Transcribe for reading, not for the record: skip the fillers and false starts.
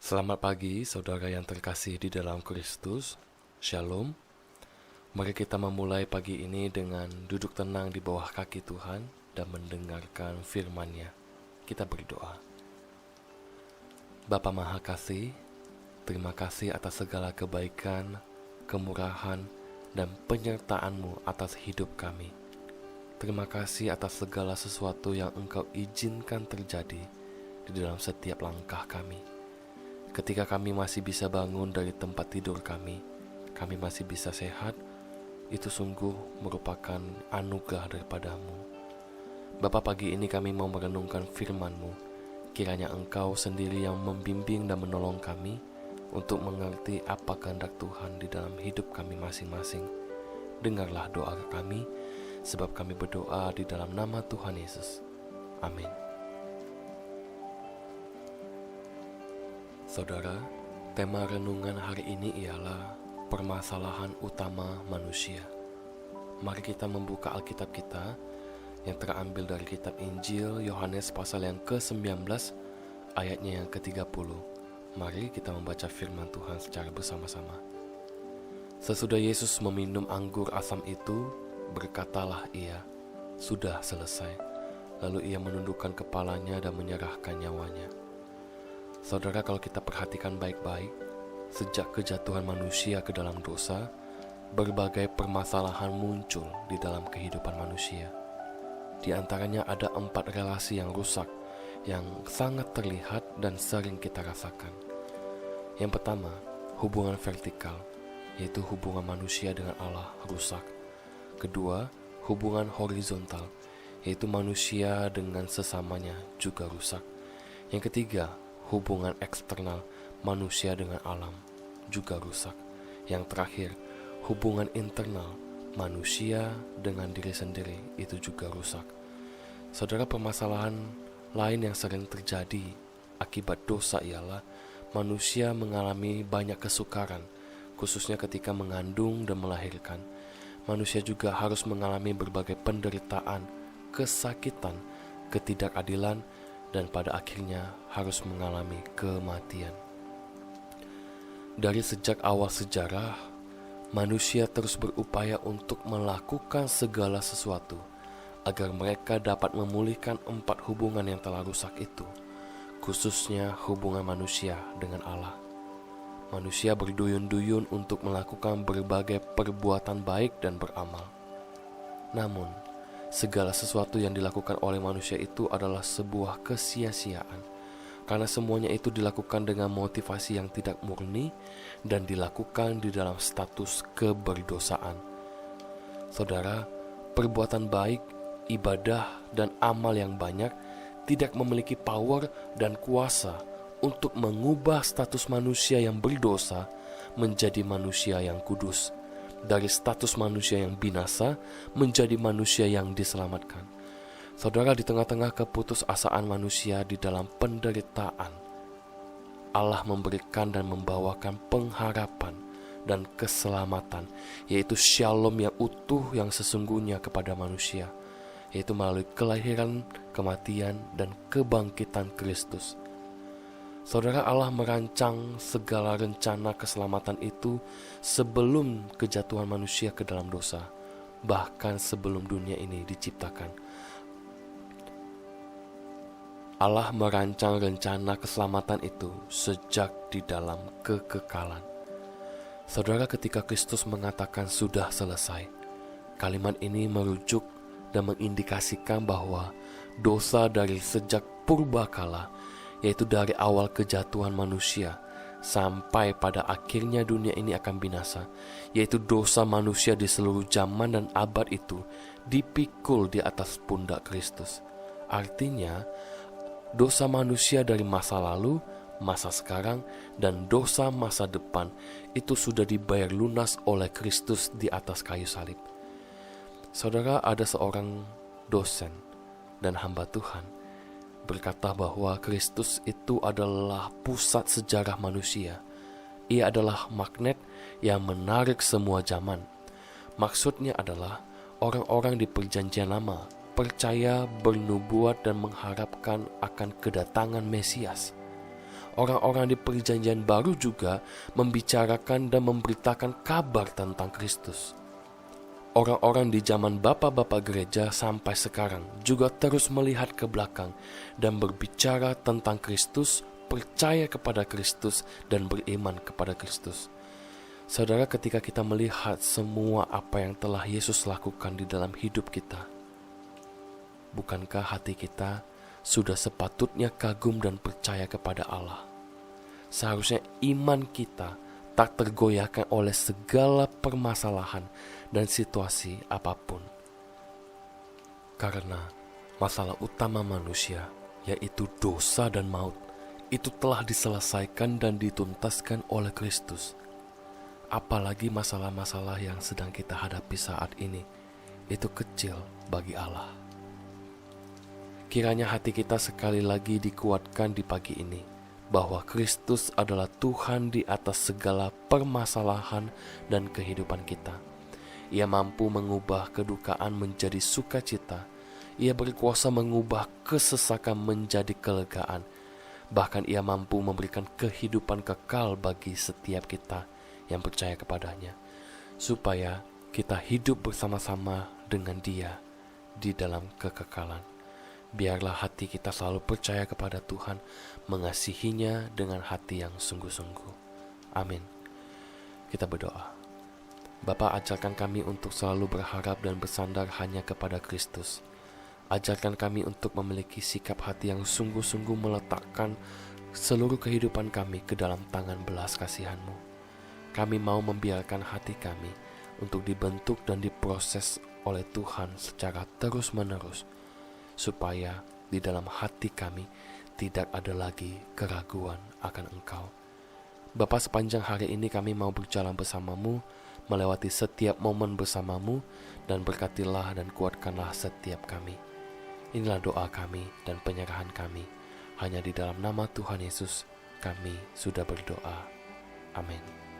Selamat pagi, saudara yang terkasih di dalam Kristus. Shalom. Mari kita memulai pagi ini dengan duduk tenang di bawah kaki Tuhan dan mendengarkan firman-Nya. Kita berdoa. Bapa Maha Kasih, terima kasih atas segala kebaikan, kemurahan, dan penyertaan-Mu atas hidup kami. Terima kasih atas segala sesuatu yang Engkau izinkan terjadi di dalam setiap langkah kami. Ketika kami masih bisa bangun dari tempat tidur kami masih bisa sehat, itu sungguh merupakan anugerah daripada-Mu. Bapa, pagi ini kami mau merenungkan firman-Mu. Kiranya Engkau sendiri yang membimbing dan menolong kami untuk mengerti apa kehendak Tuhan di dalam hidup kami masing-masing. Dengarlah doa kami, sebab kami berdoa di dalam nama Tuhan Yesus. Amin. Saudara, tema renungan hari ini ialah permasalahan utama manusia. Mari kita membuka Alkitab kita yang terambil dari kitab Injil Yohanes pasal yang ke-19 ayatnya yang ke-30. Mari kita membaca firman Tuhan secara bersama-sama. Sesudah Yesus meminum anggur asam itu, berkatalah ia, "Sudah selesai." Lalu ia menundukkan kepalanya dan menyerahkan nyawanya. Saudara, kalau kita perhatikan baik-baik, sejak kejatuhan manusia ke dalam dosa, berbagai permasalahan muncul di dalam kehidupan manusia. Di antaranya ada 4 relasi yang rusak, yang sangat terlihat dan sering kita rasakan. Yang pertama, hubungan vertikal, yaitu hubungan manusia dengan Allah rusak. Kedua, hubungan horizontal, yaitu manusia dengan sesamanya juga rusak. Yang ketiga, hubungan eksternal manusia dengan alam juga rusak. Yang terakhir, hubungan internal manusia dengan diri sendiri itu juga rusak. Saudara, permasalahan lain yang sering terjadi akibat dosa ialah manusia mengalami banyak kesukaran, khususnya ketika mengandung dan melahirkan. Manusia juga harus mengalami berbagai penderitaan, kesakitan, ketidakadilan, dan pada akhirnya harus mengalami kematian. Dari sejak awal sejarah, manusia terus berupaya untuk melakukan segala sesuatu agar mereka dapat memulihkan 4 hubungan yang telah rusak itu, khususnya hubungan manusia dengan Allah. Manusia berduyun-duyun untuk melakukan berbagai perbuatan baik dan beramal. Namun, segala sesuatu yang dilakukan oleh manusia itu adalah sebuah kesia-siaan, karena semuanya itu dilakukan dengan motivasi yang tidak murni dan dilakukan di dalam status keberdosaan. Saudara, perbuatan baik, ibadah, dan amal yang banyak tidak memiliki power dan kuasa untuk mengubah status manusia yang berdosa menjadi manusia yang kudus, dari status manusia yang binasa menjadi manusia yang diselamatkan. Saudara, di tengah-tengah keputusasaan manusia di dalam penderitaan, Allah memberikan dan membawakan pengharapan dan keselamatan, yaitu shalom yang utuh yang sesungguhnya kepada manusia, yaitu melalui kelahiran, kematian, dan kebangkitan Kristus. Saudara, Allah merancang segala rencana keselamatan itu sebelum kejatuhan manusia ke dalam dosa, bahkan sebelum dunia ini diciptakan. Allah merancang rencana keselamatan itu sejak di dalam kekekalan. Saudara, ketika Kristus mengatakan sudah selesai, kalimat ini merujuk dan mengindikasikan bahwa dosa dari sejak purbakala, yaitu dari awal kejatuhan manusia sampai pada akhirnya dunia ini akan binasa, yaitu dosa manusia di seluruh zaman dan abad itu dipikul di atas pundak Kristus. Artinya, dosa manusia dari masa lalu, masa sekarang, dan dosa masa depan itu sudah dibayar lunas oleh Kristus di atas kayu salib. Saudara, ada seorang dosen dan hamba Tuhan berkata bahwa Kristus itu adalah pusat sejarah manusia. Ia adalah magnet yang menarik semua zaman. Maksudnya adalah orang-orang di perjanjian lama percaya, bernubuat, dan mengharapkan akan kedatangan Mesias. Orang-orang di perjanjian baru juga membicarakan dan memberitakan kabar tentang Kristus. Orang-orang di zaman bapak-bapak gereja sampai sekarang juga terus melihat ke belakang dan berbicara tentang Kristus, percaya kepada Kristus, dan beriman kepada Kristus. Saudara, ketika kita melihat semua apa yang telah Yesus lakukan di dalam hidup kita, bukankah hati kita sudah sepatutnya kagum dan percaya kepada Allah? Seharusnya iman kita tak tergoyahkan oleh segala permasalahan dan situasi apapun. Karena masalah utama manusia, yaitu dosa dan maut, itu telah diselesaikan dan dituntaskan oleh Kristus. Apalagi masalah-masalah yang sedang kita hadapi saat ini, itu kecil bagi Allah. Kiranya hati kita sekali lagi dikuatkan di pagi ini, bahwa Kristus adalah Tuhan di atas segala permasalahan dan kehidupan kita. Ia mampu mengubah kedukaan menjadi sukacita. Ia berkuasa mengubah kesesakan menjadi kelegaan. Bahkan ia mampu memberikan kehidupan kekal bagi setiap kita yang percaya kepadanya, supaya kita hidup bersama-sama dengan Dia di dalam kekekalan. Biarlah hati kita selalu percaya kepada Tuhan, mengasihinya dengan hati yang sungguh-sungguh. Amin. Kita berdoa. Bapa, ajarkan kami untuk selalu berharap dan bersandar hanya kepada Kristus. Ajarkan kami untuk memiliki sikap hati yang sungguh-sungguh meletakkan seluruh kehidupan kami ke dalam tangan belas kasihan-Mu. Kami mau membiarkan hati kami untuk dibentuk dan diproses oleh Tuhan secara terus-menerus, supaya di dalam hati kami tidak ada lagi keraguan akan Engkau. Bapa, sepanjang hari ini kami mau berjalan bersama-Mu, melewati setiap momen bersama-Mu, dan berkatilah dan kuatkanlah setiap kami. Inilah doa kami dan penyerahan kami. Hanya di dalam nama Tuhan Yesus kami sudah berdoa. Amin.